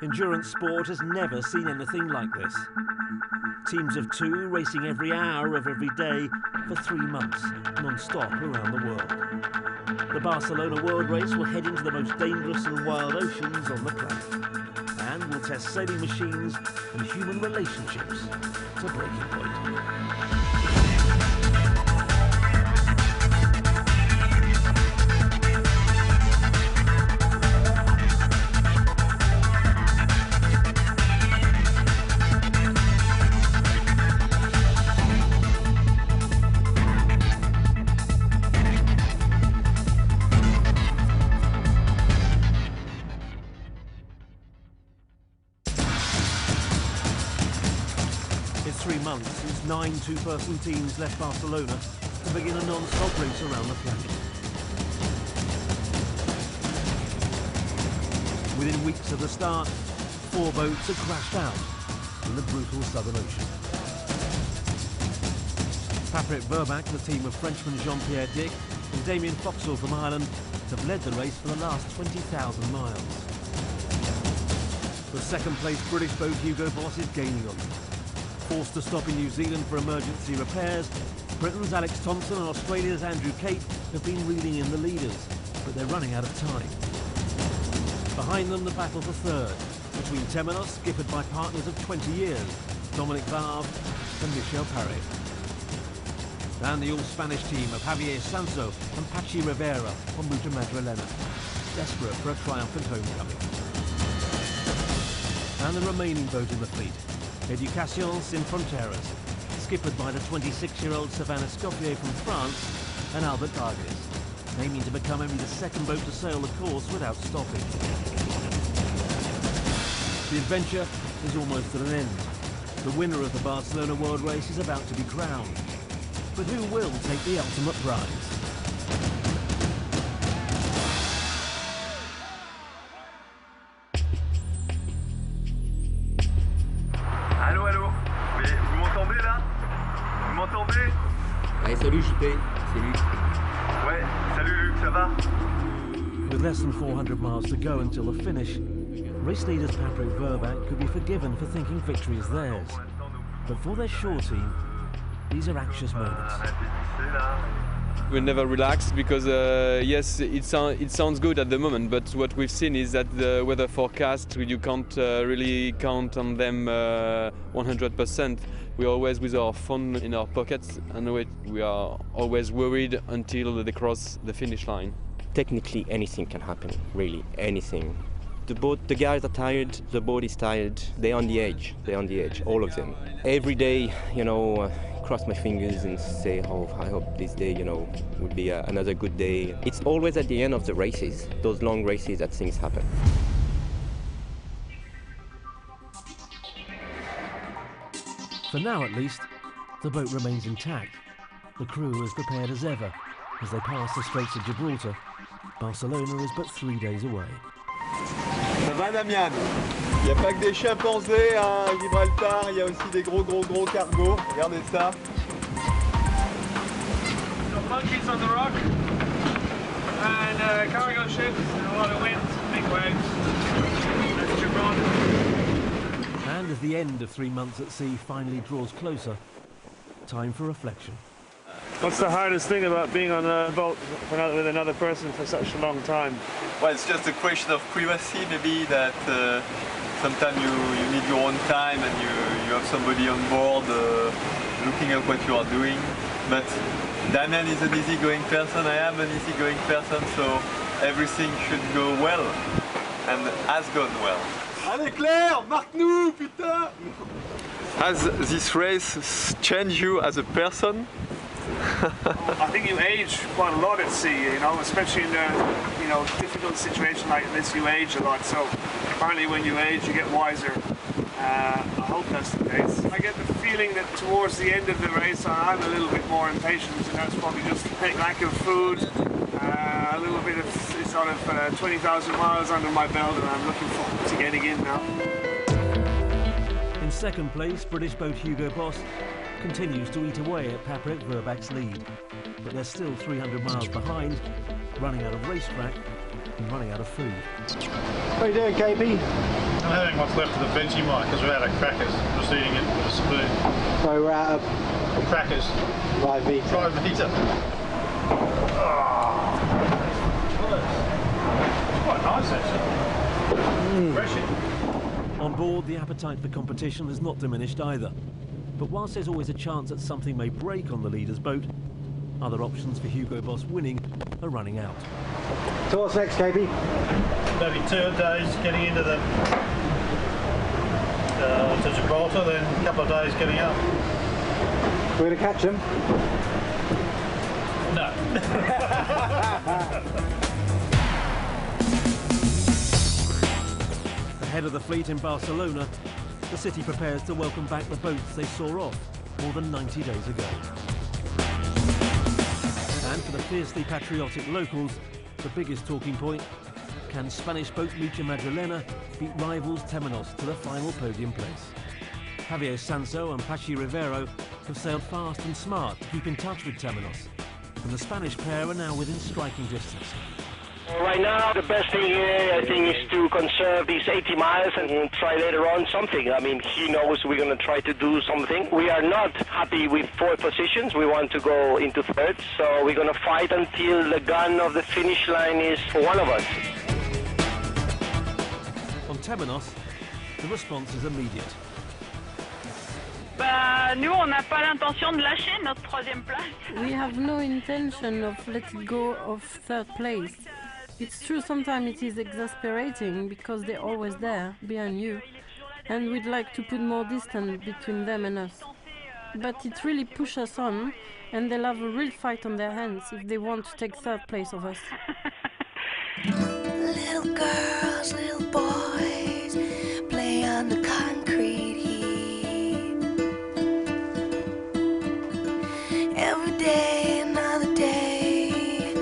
Endurance sport has never seen anything like this. Teams of two racing every hour of every day for 3 months, non-stop around the world. The Barcelona World Race will head into the most dangerous and wild oceans on the planet, and will test sailing machines and human relationships to breaking point. It's 3 months since 9 two-person teams left Barcelona to begin a non-stop race around the planet. Within weeks of the start, 4 boats had crashed out in the brutal Southern Ocean. Patrick Verback, the team of Frenchman Jean-Pierre Dick and Damien Foxall from Ireland, have led the race for the last 20,000 miles. The second-place British boat Hugo Boss is gaining on them. Forced to stop in New Zealand for emergency repairs, Britain's Alex Thompson and Australia's Andrew Cape have been reeling in the leaders, but they're running out of time. Behind them, the battle for third, between Temenos, skippered by partners of 20 years, Dominic Varve and Michel Paré. And the all-Spanish team of Javier Sanso and Pachi Rivera on Ruta Madrilena, desperate for a triumphant homecoming. And the remaining boat in the fleet, Education Sin Fronteras, skippered by the 26-year-old Savannah Scoffier from France and Albert Vargas, aiming to become only the second boat to sail the course without stopping. The adventure is almost at an end. The winner of the Barcelona World Race is about to be crowned. But who will take the ultimate prize? Allô, allô. Mais vous m'entendez là? Vous m'entendez? Allez, salut JP, c'est Luc. Ouais, salut Luc, ça va? With less than 400 miles to go until the finish, race leaders Patrick Verback could be forgiven for thinking victory is theirs. But for their shore team, these are anxious moments. We never relaxed because, yes, it sounds good at the moment, but what we've seen is that the weather forecast, you can't really count on them 100%. We're always with our phone in our pockets, and we are always worried until they cross the finish line. Technically anything can happen, really, anything. The guys are tired, the boat is tired, they're on the edge, all of them. Every day, you know, cross my fingers and say, oh, I hope this day, you know, will be another good day. It's always at the end of the races, those long races, that things happen. For now, at least, the boat remains intact. The crew is prepared as ever as they pass the Straits of Gibraltar. Barcelona is but 3 days away. Ça va Damian? Il n'y a pas que des chimpanzés à Gibraltar, il y a aussi des gros cargos. Regardez ça. Some monkeys on the rock and cargo ships and a lot of wind, big waves. That's Gibraltar. And as the end of 3 months at sea finally draws closer, time for reflection. What's the hardest thing about being on a boat with another person for such a long time? Well, it's just a question of privacy, maybe, that sometimes you need your own time and you have somebody on board looking at what you are doing. But Damien is an easygoing person, I am an easygoing person, so everything should go well and has gone well. Allez Claire, marque-nous, putain! Has this race changed you as a person? I think you age quite a lot at sea, you know, especially in a difficult situation like this, you age a lot. So apparently when you age, you get wiser. I hope that's the case. I get the feeling that towards the end of the race, I'm a little bit more impatient, and that's probably just lack of food, a little bit of sort of 20,000 miles under my belt, and I'm looking forward to getting in now. In second place, British boat Hugo Boss continues to eat away at Patrick Verback's lead, but they're still 300 miles behind, running out of racetrack and running out of food. What are you doing, KP? I'm having what's left of the Vegemite because we're out of crackers. Just eating it with a spoon. So we're out of Crackers. Rye Vita. Rye Vita. It's quite nice actually. Refreshing. On board, the appetite for competition has not diminished either. But whilst there's always a chance that something may break on the leader's boat, other options for Hugo Boss winning are running out. So what's next, KP? Maybe 2 days getting into the to Gibraltar, then a couple of days getting up. We're going to catch them? No. Ahead of the fleet in Barcelona, the city prepares to welcome back the boats they saw off more than 90 days ago. And for the fiercely patriotic locals, the biggest talking point: can Spanish boat Lucha Madrilena beat rivals Temenos to the final podium place? Javier Sanso and Pachi Rivero have sailed fast and smart to keep in touch with Temenos, and the Spanish pair are now within striking distance. Right now, the best thing here, I think, is to conserve these 80 miles and try later on something. I mean, he knows we're going to try to do something. We are not happy with 4 positions. We want to go into 3rd, so we're going to fight until the gun of the finish line is for one of us. On Temenos, the response is immediate. Nous, on n'a pas l'intention de lâcher notre 3e place. We have no intention of letting go of 3rd place. It's true, sometimes it is exasperating because they're always there, behind you, and we'd like to put more distance between them and us. But it really pushes us on, and they'll have a real fight on their hands if they want to take 3rd place of us. Little girls, little boys, play on the concrete heap. Every day, another day,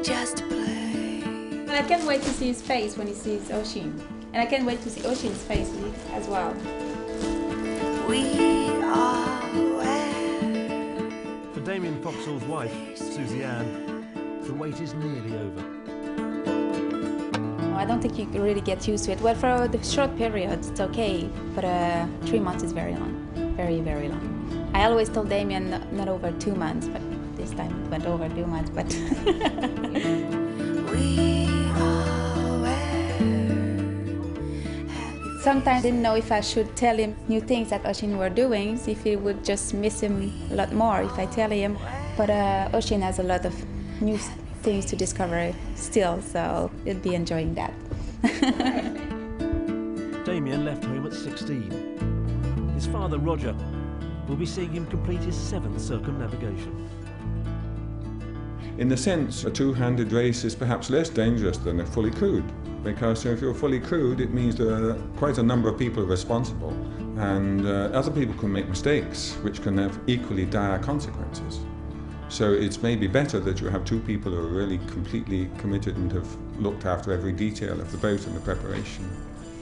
just to play. I can't wait to see his face when he sees Ocean. And I can't wait to see Ocean's face as well. We are where. For Damien Foxall's wife, Susie Ann, the wait is nearly over. I don't think you can really get used to it. Well, for the short period, it's okay, but 3 months is very long, very, very long. I always told Damien not over 2 months, but this time it went over 2 months, but... We are where. Sometimes I didn't know if I should tell him new things that Ocean were doing, if he would just miss him a lot more if I tell him. But Ocean has a lot of new things to discover still, so he'll be enjoying that. Damien left home at 16. His father, Roger, will be seeing him complete his 7th circumnavigation. In a sense, a two-handed race is perhaps less dangerous than a fully crewed, because if you're fully crewed, it means there are quite a number of people responsible, and other people can make mistakes, which can have equally dire consequences. So it's maybe better that you have 2 people who are really completely committed and have looked after every detail of the boat and the preparation.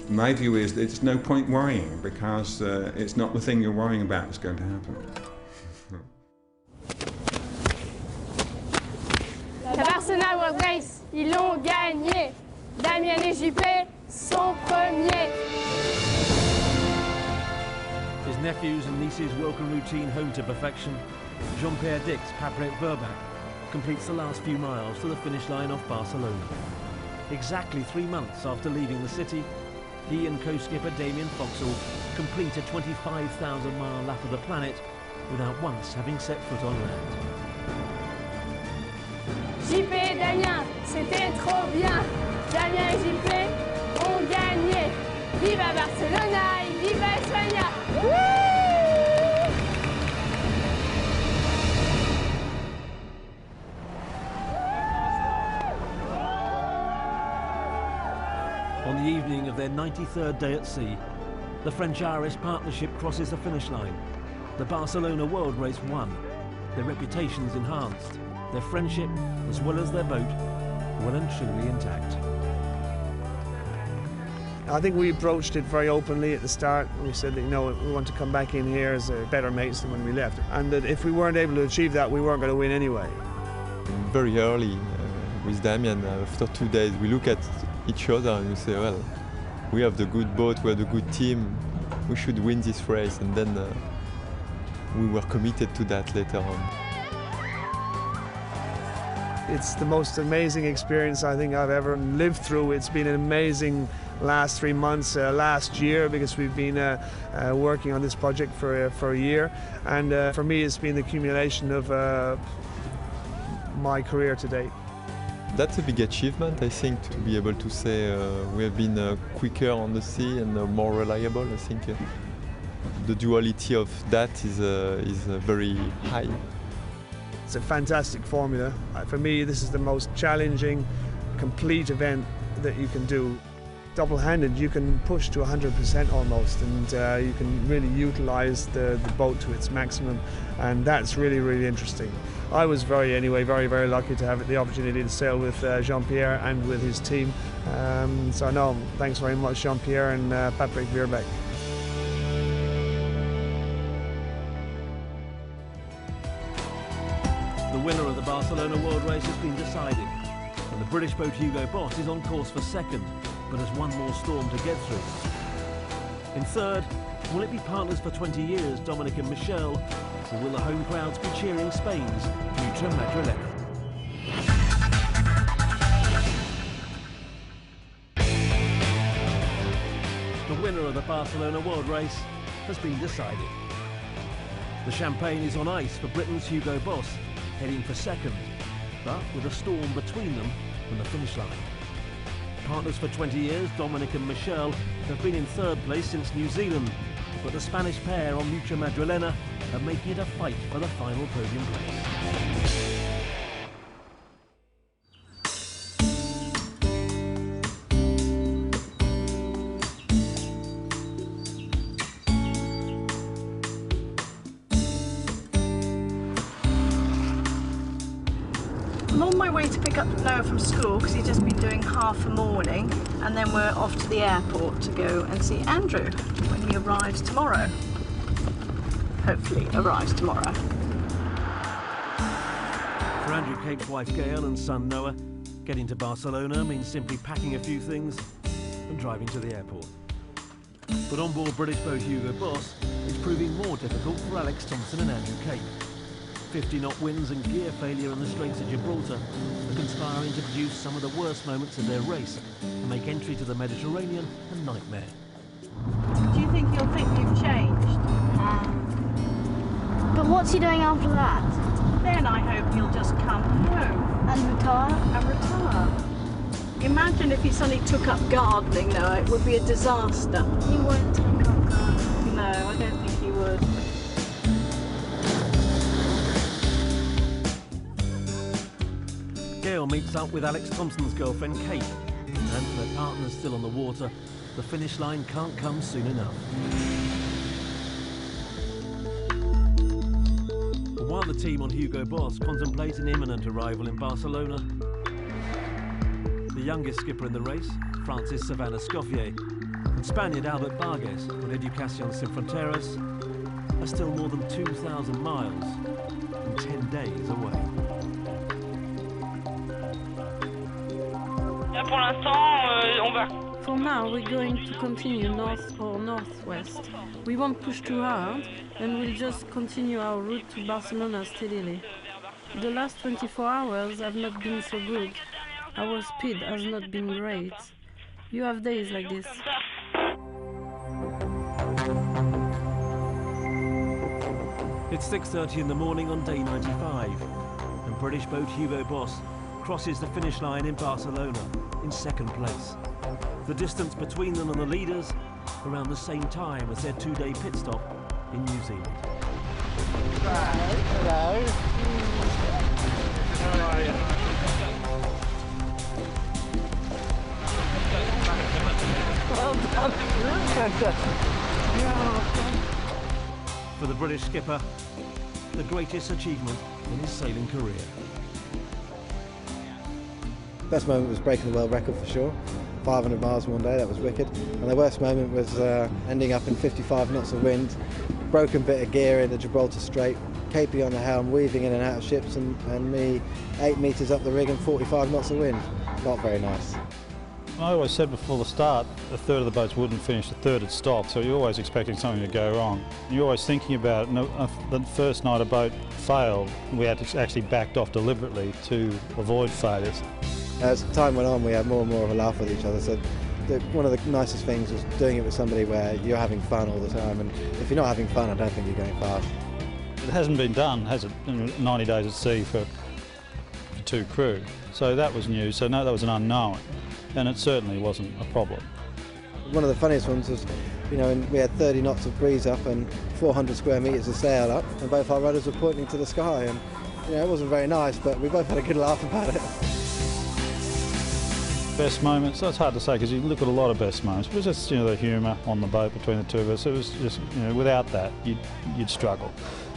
My view is that it's no point worrying, because it's not the thing you're worrying about that's going to happen. La Barcelona World Race, ils l'ont gagné. Damien et JP sont premiers. His nephews and nieces welcome routine home to perfection. Jean-Pierre Dix Paprec Verbac completes the last few miles to the finish line off Barcelona. Exactly 3 months after leaving the city, he and co-skipper Damien Foxall complete a 25,000-mile lap of the planet without once having set foot on land. JP et Damien, c'était trop bien. Damien et JP ont gagné. Viva Barcelona et viva España. On the evening of their 93rd day at sea, the French-Irish partnership crosses the finish line. The Barcelona World Race won. Their reputations enhanced. Their friendship, as well as their boat, well and truly intact. I think we approached it very openly at the start. We said that, you know, we want to come back in here as better mates than when we left. And that if we weren't able to achieve that, we weren't going to win anyway. Very early, with Damien after 2 days. We look at each other and we say, well, we have the good boat, we have the good team, we should win this race. And then we were committed to that later on. It's the most amazing experience I think I've ever lived through. It's been an amazing last 3 months, last year, because we've been working on this project for a year. And for me, it's been the accumulation of my career to date. That's a big achievement, I think, to be able to say we have been quicker on the sea and more reliable. I think the duality of that is very high. It's a fantastic formula. For me, this is the most challenging, complete event that you can do. Double-handed, you can push to 100% almost, and you can really utilize the boat to its maximum, and that's really, really interesting. I was very lucky to have the opportunity to sail with Jean-Pierre and with his team. So no, thanks very much, Jean-Pierre and Patrick Vierbeck. The winner of the Barcelona World Race has been decided, and the British boat Hugo Boss is on course for second, but has one more storm to get through. In third, will it be partners for 20 years, Dominic and Michel, or will the home crowds be cheering Spain's Mucha Madrilena? The winner of the Barcelona World Race has been decided. The champagne is on ice for Britain's Hugo Boss, heading for second, but with a storm between them and the finish line. Partners for 20 years, Dominic and Michel, have been in third place since New Zealand, but the Spanish pair on Mucha Madrilena are making it a fight for the final podium place. I'm on my way to pick up Noah from school because he's just been doing half a morning, and then we're off to the airport to go and see Andrew when he arrives tomorrow. Hopefully arrives tomorrow. For Andrew Cape's wife Gail and son Noah, getting to Barcelona means simply packing a few things and driving to the airport. But on board British boat Hugo Boss, it's proving more difficult for Alex Thompson and Andrew Cape. 50-knot winds and gear failure in the Straits of Gibraltar are conspiring to produce some of the worst moments of their race and make entry to the Mediterranean a nightmare. Do you think he'll think you've changed? But what's he doing after that? Then I hope he'll just come home. And retire? And retire. Imagine if he suddenly took up gardening, Noah. It would be a disaster. He won't take up gardening. No, I don't think he would. Gail meets up with Alex Thompson's girlfriend Kate, and for their partners still on the water, the finish line can't come soon enough. But while the team on Hugo Boss contemplates an imminent arrival in Barcelona, the youngest skipper in the race, Francis Savannah Scoffier, and Spaniard Albert Vargas on Educación Sin Fronteras are still more than 2,000 miles and 10 days away. For now, we're going to continue north or northwest. We won't push too hard, and we'll just continue our route to Barcelona steadily. The last 24 hours have not been so good. Our speed has not been great. You have days like this. It's 6:30 in the morning on day 95, and British boat Hugo Boss crosses the finish line in Barcelona in second place. The distance between them and the leaders around the same time as their two-day pit stop in New Zealand. Hello. How are you? Well done. For the British skipper, the greatest achievement in his sailing career. Best moment was breaking the world record for sure. 500 miles in one day, that was wicked. And the worst moment was ending up in 55 knots of wind, broken bit of gear in the Gibraltar Strait, Capey on the helm, weaving in and out of ships, and me 8 metres up the rig and 45 knots of wind. Not very nice. I always said before the start, a third of the boats wouldn't finish, a third had stopped, so you're always expecting something to go wrong. You're always thinking about it. The first night a boat failed, we had to actually backed off deliberately to avoid failures. As time went on, we had more and more of a laugh with each other. So one of the nicest things was doing it with somebody where you're having fun all the time, and if you're not having fun, I don't think you're going fast. It hasn't been done, has it, in 90 days at sea for 2 crew. So that was new, so no, that was an unknown, and it certainly wasn't a problem. One of the funniest ones was, you know, we had 30 knots of breeze up and 400 square metres of sail up, and both our rudders were pointing to the sky, and you know, it wasn't very nice, but we both had a good laugh about it. Best moments, that's hard to say because you look at a lot of best moments. It was just, you know, the humour on the boat between the two of us. It was just, you know, without that, you'd struggle.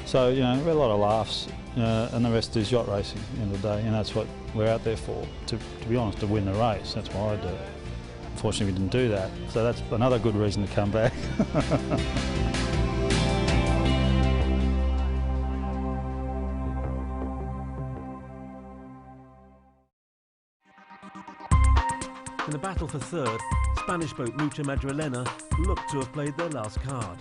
So, you know, we had a lot of laughs, and the rest is yacht racing at the end of the day, and that's what we're out there for, to be honest, to win the race. That's why I do it. Unfortunately, we didn't do that, so that's another good reason to come back. In the battle for third, Spanish boat Mucha Madrilena looked to have played their last card.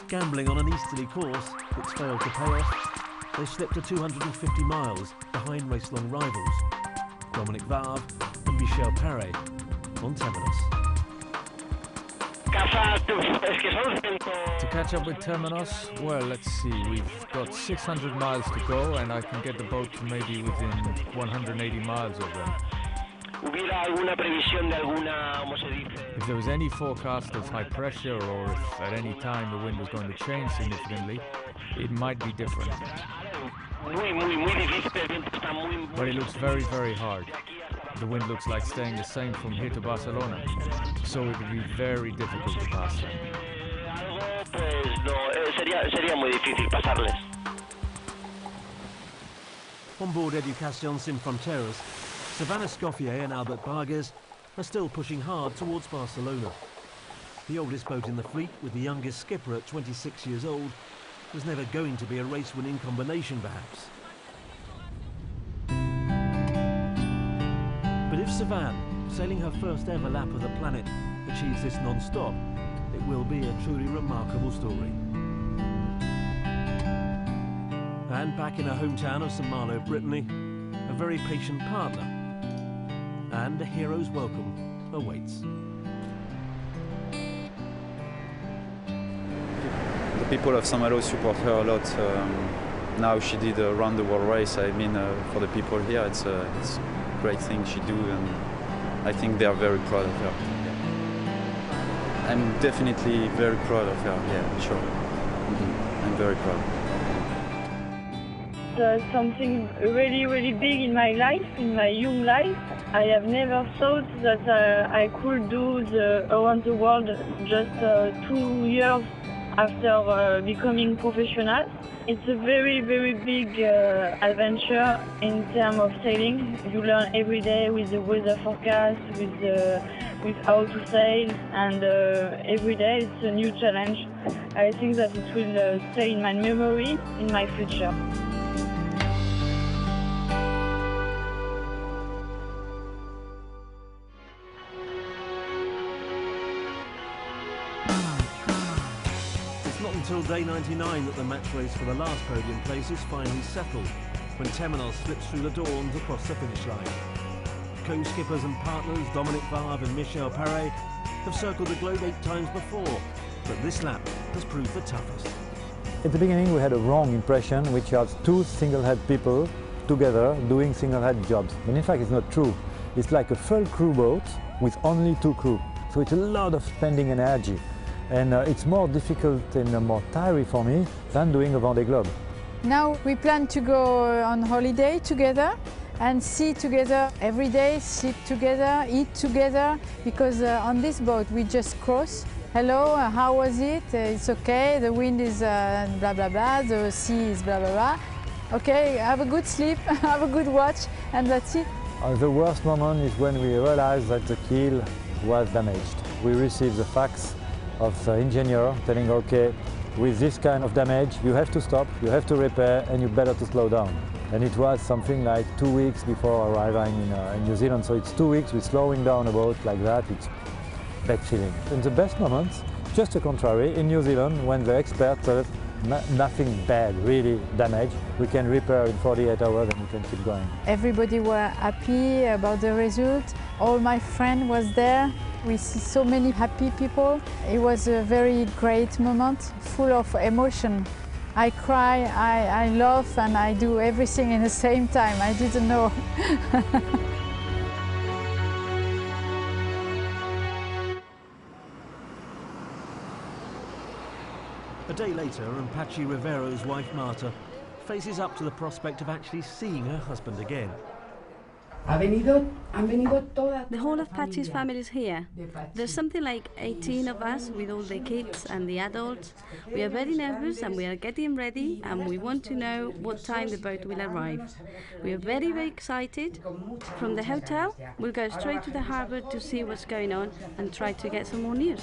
Gambling on an easterly course, which failed to pay off, they slipped to 250 miles behind race-long rivals, Dominic Varve and Michel Paré on Temenos. To catch up with Temenos, well, let's see, we've got 600 miles to go and I can get the boat to maybe within 180 miles of them. If there was any forecast of high pressure or if at any time the wind was going to change significantly, it might be different. But it looks very, very hard. The wind looks like staying the same from here to Barcelona, so it would be very difficult to pass them. On board Educación Sin Fronteras, Savannah Scoffier and Albert Barges are still pushing hard towards Barcelona. The oldest boat in the fleet, with the youngest skipper at 26 years old, was never going to be a race-winning combination, perhaps. But if Savannah, sailing her first ever lap of the planet, achieves this non-stop, it will be a truly remarkable story. And back in her hometown of St Malo, Brittany, a very patient partner and a hero's welcome awaits. The people of St Malo support her a lot. Now she did a round the world race. I mean, for the people here, it's a great thing she do, and I think they are very proud of her. I'm definitely very proud of her. Yeah, sure. I'm very proud. Something really, really big in my life, in my young life. I have never thought that I could do the around the world just 2 years after becoming professional. It's a very, very big adventure in terms of sailing. You learn every day with the weather forecast, with how to sail, and every day it's a new challenge. I think that it will stay in my memory in my future. Until day 99 that the match race for the last podium place is finally settled, when Temenos slips through the Dawns across the finish line. Co-skippers and partners Dominic Varve and Michel Paré have circled the globe 8 times before, but this lap has proved the toughest. At the beginning we had a wrong impression, which was 2 single-head people together doing single-head jobs. But in fact it's not true. It's like a full crew boat with only 2 crew. So it's a lot of spending energy. And it's more difficult and more tiring for me than doing a Vendée Globe. Now we plan to go on holiday together and see together every day, sleep together, eat together, because on this boat we just cross. Hello, how was it? It's okay, the wind is blah blah blah, the sea is blah blah blah. Okay, have a good sleep, have a good watch, and that's it. The worst moment is when we realized that the keel was damaged. We received the fax of the engineer telling, okay, with this kind of damage, you have to stop, you have to repair, and you better to slow down. And it was something like 2 weeks before arriving in New Zealand, so it's 2 weeks with slowing down a boat like that. It's bad feeling. In the best moments, just the contrary, in New Zealand, when the experts tell us nothing bad, really damaged, we can repair in 48 hours and we can keep going. Everybody were happy about the result. All my friends was there. We see so many happy people. It was a very great moment, full of emotion. I cry, I laugh, and I do everything in the same time. I didn't know. A day later, and Pachi Rivero's wife Marta faces up to the prospect of actually seeing her husband again. The whole of Pachi's family is here. There's something like 18 of us with all the kids and the adults. We are very nervous and we are getting ready and we want to know what time the boat will arrive. We are very, very excited. From the hotel, we'll go straight to the harbour to see what's going on and try to get some more news.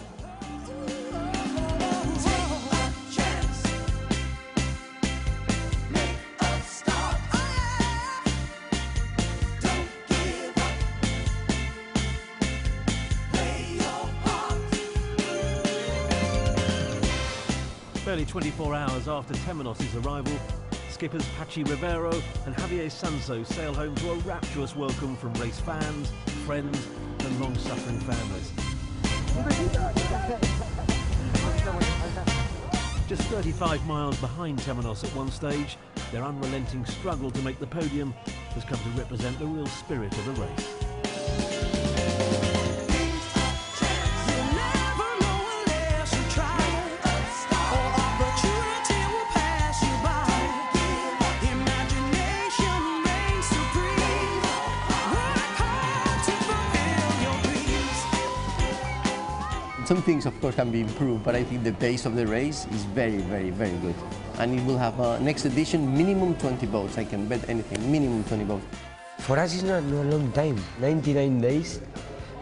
Barely 24 hours after Temenos' arrival, skippers Pachi Rivero and Javier Sanso sail home to a rapturous welcome from race fans, friends and long-suffering families. Just 35 miles behind Temenos at one stage, their unrelenting struggle to make the podium has come to represent the real spirit of the race. Some things, of course, can be improved, but I think the pace of the race is very, very, very good. And it will have next edition minimum 20 boats. I can bet anything, minimum 20 boats. For us, it's not a long time, 99 days.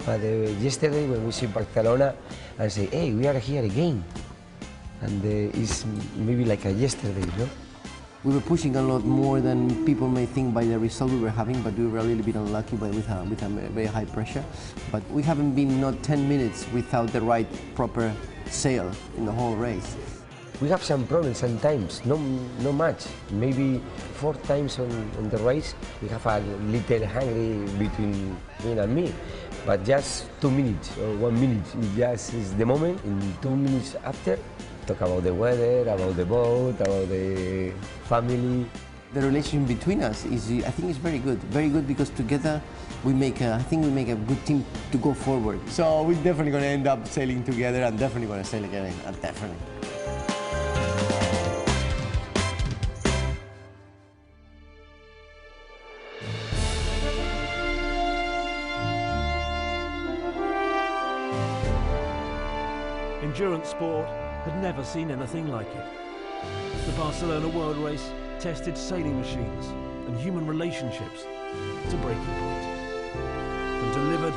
But yesterday, when we see Barcelona, and say, hey, we are here again. And it's maybe like a yesterday, no? We were pushing a lot more than people may think by the result we were having, but we were a little bit unlucky with a very high pressure. But we haven't been not 10 minutes without the right proper sail in the whole race. We have some problems sometimes, no much. Maybe 4 times on the race, we have a little hungry between him and me. But just 2 minutes or 1 minute, it just is the moment. In 2 minutes after, talk about the weather, about the boat, about the family. The relationship between us is, I think, is very good because together we make I think we make a good team to go forward. So we're definitely going to end up sailing together and definitely going to sail again, definitely. Endurance sport had never seen anything like it. The Barcelona World Race tested sailing machines and human relationships to breaking point and delivered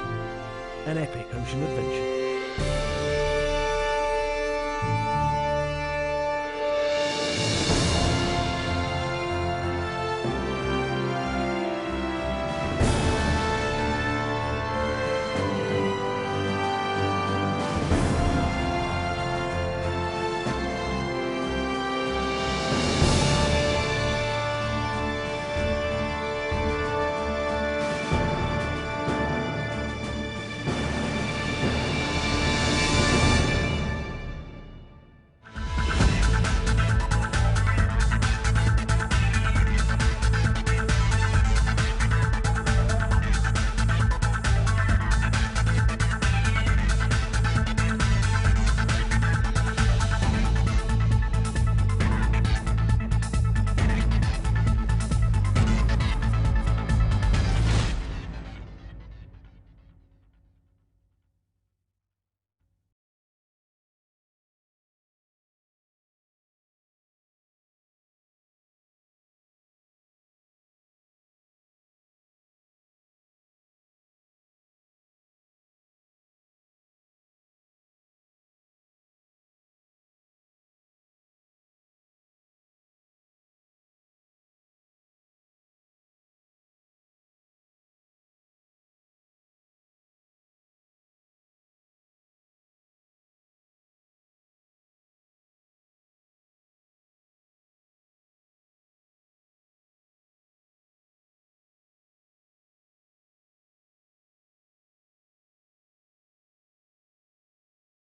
an epic ocean adventure.